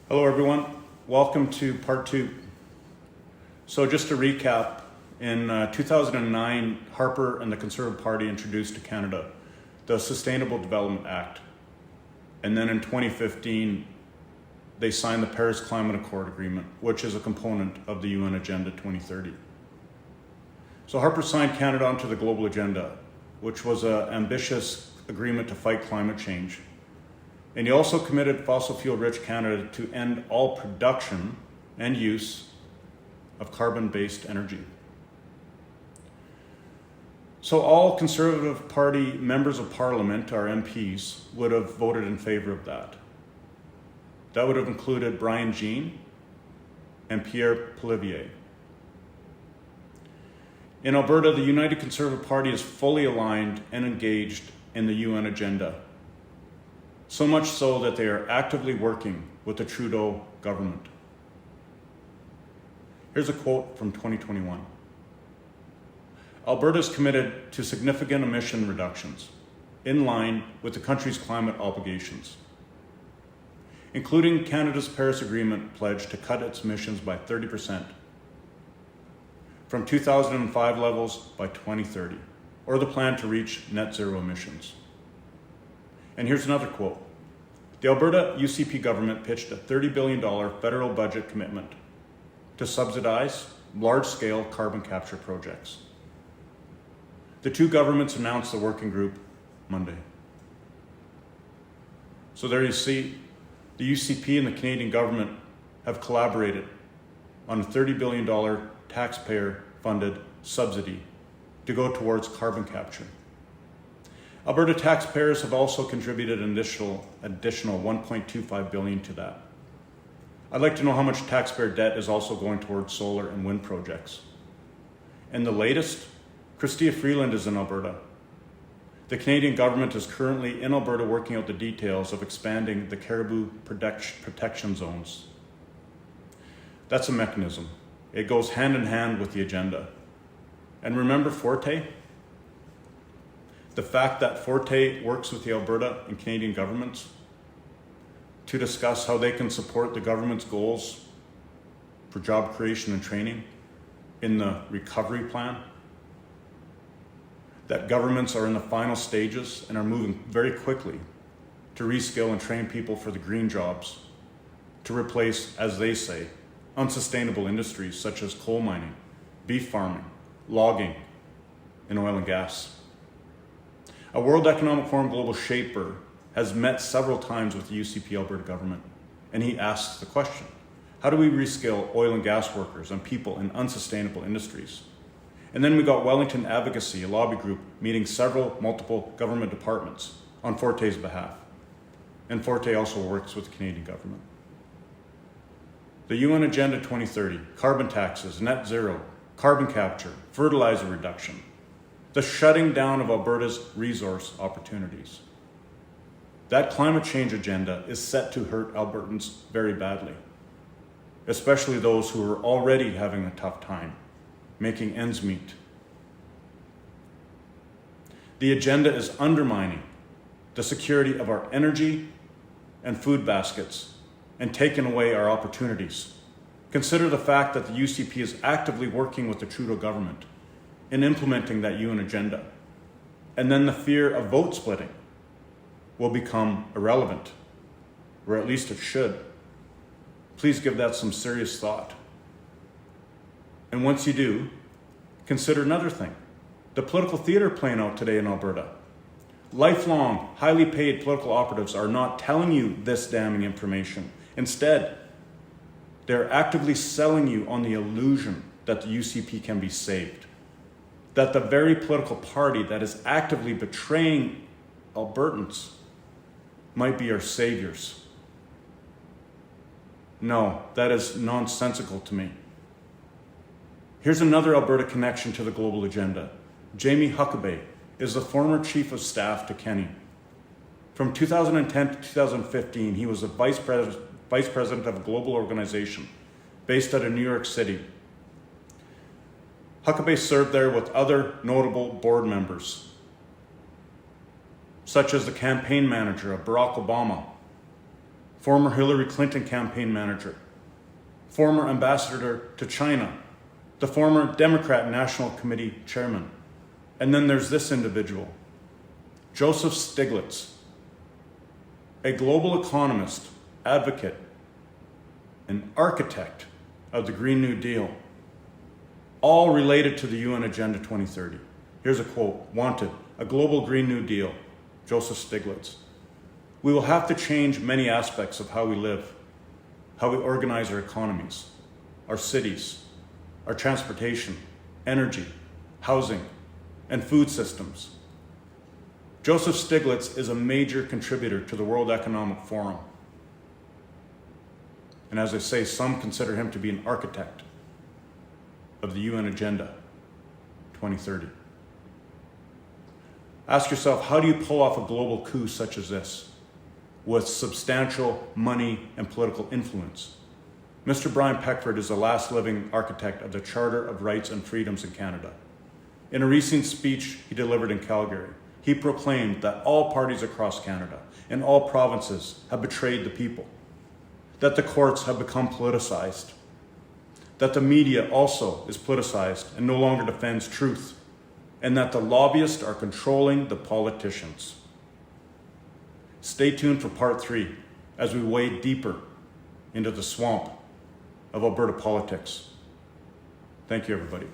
Hello everyone, welcome to part 2. So just to recap, in 2009, Harper and the Conservative Party introduced to Canada the Sustainable Development Act. And then in 2015, they signed the Paris Climate Accord Agreement, which is a component of the UN Agenda 2030. So Harper signed Canada onto the global agenda, which was an ambitious agreement to fight climate change. And he also committed fossil fuel-rich Canada to end all production and use of carbon-based energy. So all Conservative Party members of Parliament, our MPs, would have voted in favor of that. That would have included Brian Jean and Pierre Poilievre. In Alberta, the United Conservative Party is fully aligned and engaged in the UN agenda. So much so that they are actively working with the Trudeau government. Here's a quote from 2021. Alberta is committed to significant emission reductions in line with the country's climate obligations, including Canada's Paris Agreement pledge to cut its emissions by 30% from 2005 levels by 2030, or the plan to reach net zero emissions. And here's another quote. The Alberta UCP government pitched a $30 billion federal budget commitment to subsidize large-scale carbon capture projects. The two governments announced the working group Monday. So there you see, the UCP and the Canadian government have collaborated on a $30 billion taxpayer-funded subsidy to go towards carbon capture. Alberta taxpayers have also contributed an additional $1.25 billion to that. I'd like to know how much taxpayer debt is also going towards solar and wind projects. And the latest, Chrystia Freeland is in Alberta. The Canadian government is currently in Alberta working out the details of expanding the caribou protection zones. That's a mechanism. It goes hand in hand with the agenda. And remember Forte? The fact that Forte works with the Alberta and Canadian governments to discuss how they can support the government's goals for job creation and training in the recovery plan. That governments are in the final stages and are moving very quickly to reskill and train people for the green jobs to replace, as they say, unsustainable industries such as coal mining, beef farming, logging, and oil and gas. A World Economic Forum Global Shaper has met several times with the UCP Alberta government, and he asks the question, how do we reskill oil and gas workers and people in unsustainable industries? And then we got Wellington Advocacy, a lobby group, meeting multiple government departments on Forte's behalf. And Forte also works with the Canadian government. The UN Agenda 2030, carbon taxes, net zero, carbon capture, fertilizer reduction, the shutting down of Alberta's resource opportunities. That climate change agenda is set to hurt Albertans very badly, especially those who are already having a tough time making ends meet. The agenda is undermining the security of our energy and food baskets and taking away our opportunities. Consider the fact that the UCP is actively working with the Trudeau government in implementing that UN agenda. And then the fear of vote splitting will become irrelevant, or at least it should. Please give that some serious thought. And once you do, consider another thing. The political theater playing out today in Alberta. Lifelong, highly paid political operatives are not telling you this damning information. Instead, they're actively selling you on the illusion that the UCP can be saved. That the very political party that is actively betraying Albertans might be our saviors. No, that is nonsensical to me. Here's another Alberta connection to the global agenda. Jamie Huckabee is the former chief of staff to Kenny. From 2010 to 2015, he was the vice president of a global organization based out of New York City. Huckabee served there with other notable board members, such as the campaign manager of Barack Obama, former Hillary Clinton campaign manager, former ambassador to China, the former Democrat National Committee chairman. And then there's this individual, Joseph Stiglitz, a global economist, advocate, an architect of the Green New Deal, all related to the UN Agenda 2030. Here's a quote, wanted, a global Green New Deal, Joseph Stiglitz. We will have to change many aspects of how we live, how we organize our economies, our cities, our transportation, energy, housing, and food systems. Joseph Stiglitz is a major contributor to the World Economic Forum. And as I say, some consider him to be an architect of the UN Agenda 2030. Ask yourself, how do you pull off a global coup such as this with substantial money and political influence? Mr. Brian Peckford is the last living architect of the Charter of Rights and Freedoms in Canada. In a recent speech he delivered in Calgary, he proclaimed that all parties across Canada and all provinces have betrayed the people, that the courts have become politicized, that the media also is politicized and no longer defends truth, and that the lobbyists are controlling the politicians. Stay tuned for part 3 as we wade deeper into the swamp of Alberta politics. Thank you, everybody.